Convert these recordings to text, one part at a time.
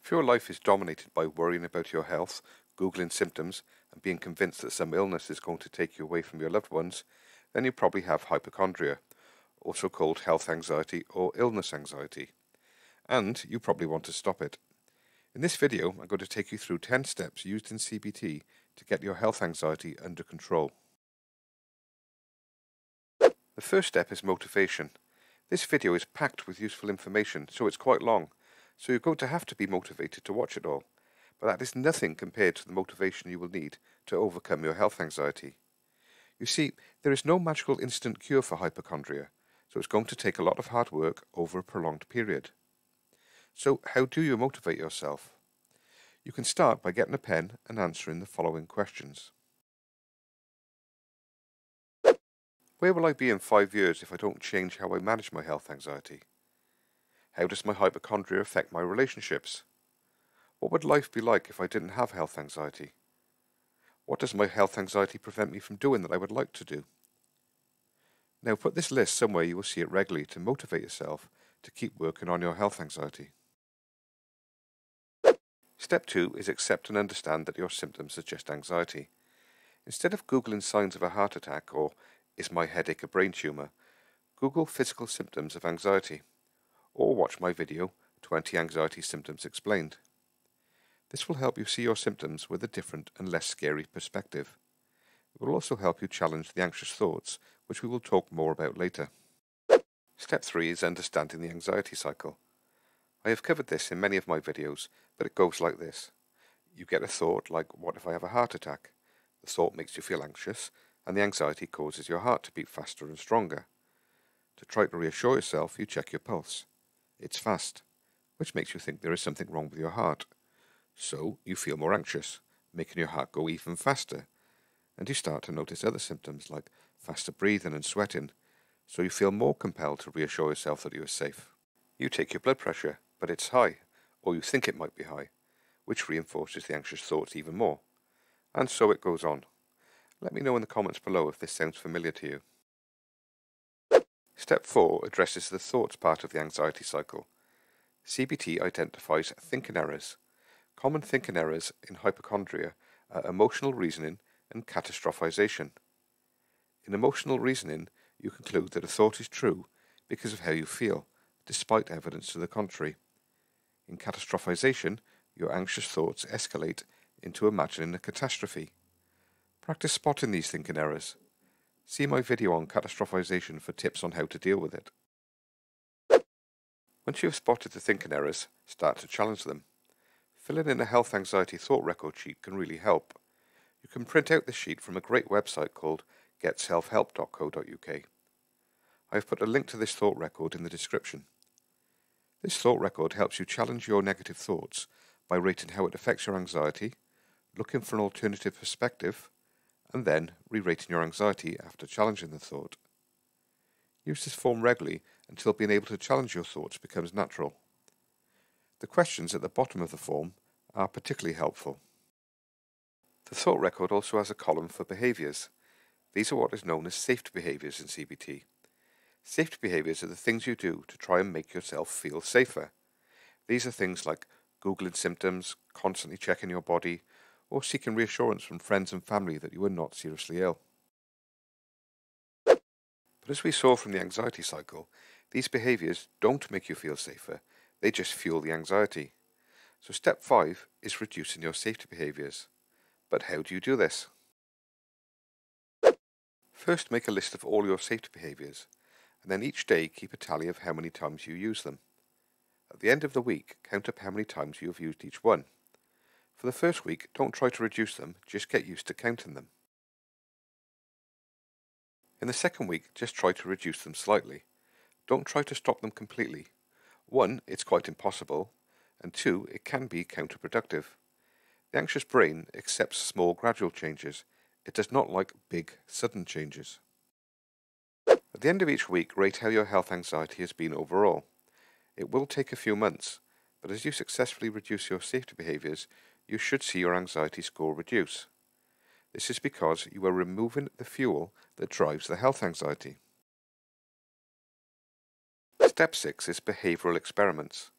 If your life is dominated by worrying about your health, Googling symptoms, and being convinced that some illness is going to take you away from your loved ones, then you probably have hypochondria, also called health anxiety or illness anxiety. And you probably want to stop it. In this video, I'm going to take you through 10 steps used in CBT to get your health anxiety under control. The first step is motivation. This video is packed with useful information, so it's quite long, so you're going to have to be motivated to watch it all. But that is nothing compared to the motivation you will need to overcome your health anxiety. You see, there is no magical instant cure for hypochondria, so it's going to take a lot of hard work over a prolonged period. So how do you motivate yourself? You can start by getting a pen and answering the following questions. Where will I be in 5 years if I don't change how I manage my health anxiety? How does my hypochondria affect my relationships? What would life be like if I didn't have health anxiety? What does my health anxiety prevent me from doing that I would like to do? Now put this list somewhere you will see it regularly to motivate yourself to keep working on your health anxiety. Step 2 is accept and understand that your symptoms are just anxiety. Instead of Googling signs of a heart attack or is my headache a brain tumour, Google physical symptoms of anxiety, or watch my video, 20 Anxiety Symptoms Explained. This will help you see your symptoms with a different and less scary perspective. It will also help you challenge the anxious thoughts, which we will talk more about later. Step 3 is understanding the anxiety cycle. I have covered this in many of my videos, but it goes like this. You get a thought like, what if I have a heart attack? The thought makes you feel anxious, and the anxiety causes your heart to beat faster and stronger. To try to reassure yourself, you check your pulse. It's fast, which makes you think there is something wrong with your heart. So you feel more anxious, making your heart go even faster, and you start to notice other symptoms like faster breathing and sweating, so you feel more compelled to reassure yourself that you are safe. You take your blood pressure, but it's high, or you think it might be high, which reinforces the anxious thoughts even more. And so it goes on. Let me know in the comments below if this sounds familiar to you. Step 4 addresses the thoughts part of the anxiety cycle. CBT identifies thinking errors. Common thinking errors in hypochondria are emotional reasoning and catastrophization. In emotional reasoning, you conclude that a thought is true because of how you feel, despite evidence to the contrary. In catastrophization, your anxious thoughts escalate into imagining a catastrophe. Practice spotting these thinking errors. See my video on catastrophization for tips on how to deal with it. Once you have spotted the thinking errors, start to challenge them. Filling in a health anxiety thought record sheet can really help. You can print out this sheet from a great website called getselfhelp.co.uk. I have put a link to this thought record in the description. This thought record helps you challenge your negative thoughts by rating how it affects your anxiety, looking for an alternative perspective, and then re-rating your anxiety after challenging the thought. Use this form regularly until being able to challenge your thoughts becomes natural. The questions at the bottom of the form are particularly helpful. The thought record also has a column for behaviours. These are what is known as safety behaviours in CBT. Safety behaviours are the things you do to try and make yourself feel safer. These are things like Googling symptoms, constantly checking your body, or seeking reassurance from friends and family that you are not seriously ill. But as we saw from the anxiety cycle, these behaviours don't make you feel safer, they just fuel the anxiety. So step 5 is reducing your safety behaviours. But how do you do this? First, make a list of all your safety behaviours, and then each day keep a tally of how many times you use them. At the end of the week, count up how many times you have used each one. For the first week, don't try to reduce them, just get used to counting them. In the second week, just try to reduce them slightly. Don't try to stop them completely. 1, it's quite impossible, and 2, it can be counterproductive. The anxious brain accepts small gradual changes. It does not like big, sudden changes. At the end of each week, rate how your health anxiety has been overall. It will take a few months, but as you successfully reduce your safety behaviours, you should see your anxiety score reduce. This is because you are removing the fuel that drives the health anxiety. Step 6 is behavioural experiments.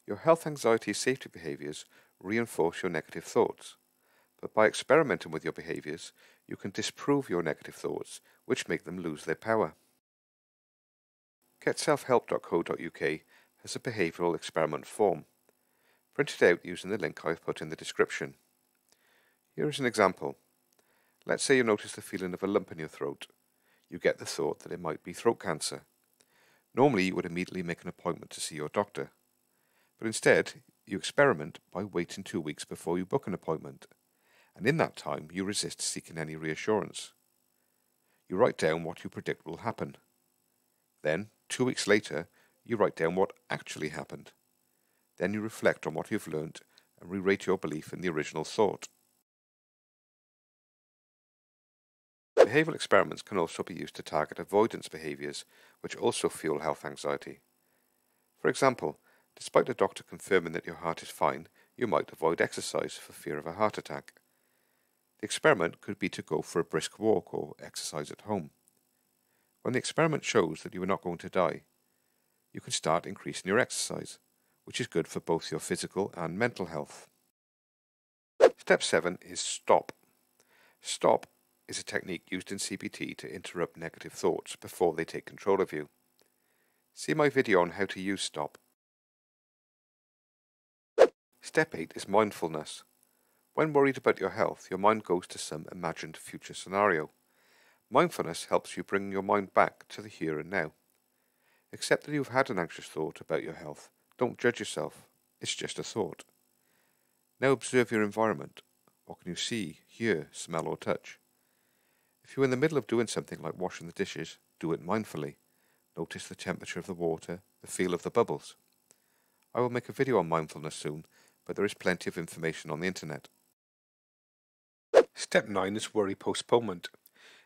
Your health anxiety safety behaviours reinforce your negative thoughts, but by experimenting with your behaviours, you can disprove your negative thoughts, which make them lose their power. GetSelfHelp.co.uk has a behavioural experiment form. Print it out using the link I've put in the description. Here is an example. Let's say you notice the feeling of a lump in your throat. You get the thought that it might be throat cancer. Normally you would immediately make an appointment to see your doctor. But instead, you experiment by waiting 2 weeks before you book an appointment. And in that time, you resist seeking any reassurance. You write down what you predict will happen. Then, 2 weeks later, you write down what actually happened. Then you reflect on what you've learnt and re-rate your belief in the original thought. Behavioural experiments can also be used to target avoidance behaviours, which also fuel health anxiety. For example, despite a doctor confirming that your heart is fine, you might avoid exercise for fear of a heart attack. The experiment could be to go for a brisk walk or exercise at home. When the experiment shows that you are not going to die, you can start increasing your exercise, which is good for both your physical and mental health. Step 7 is STOP. STOP is a technique used in CBT to interrupt negative thoughts before they take control of you. See my video on how to use STOP. Step 8 is mindfulness. When worried about your health, your mind goes to some imagined future scenario. Mindfulness helps you bring your mind back to the here and now. Accept that you've had an anxious thought about your health. Don't judge yourself. It's just a thought. Now observe your environment. What can you see, hear, smell or touch? If you're in the middle of doing something like washing the dishes, do it mindfully. Notice the temperature of the water, the feel of the bubbles. I will make a video on mindfulness soon, but there is plenty of information on the internet. Step 9 is worry postponement.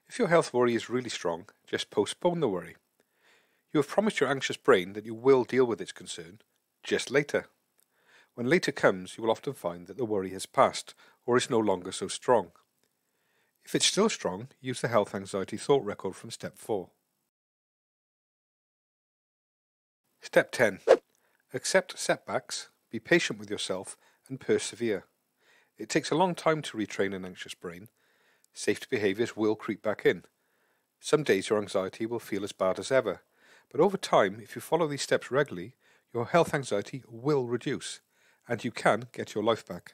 If your health worry is really strong, just postpone the worry. You have promised your anxious brain that you will deal with its concern, just later. When later comes, you will often find that the worry has passed or is no longer so strong. If it's still strong, use the health anxiety thought record from step 4. Step 10. Accept setbacks, be patient with yourself and persevere. It takes a long time to retrain an anxious brain. Safety behaviours will creep back in. Some days your anxiety will feel as bad as ever, but over time, if you follow these steps regularly, your health anxiety will reduce and you can get your life back.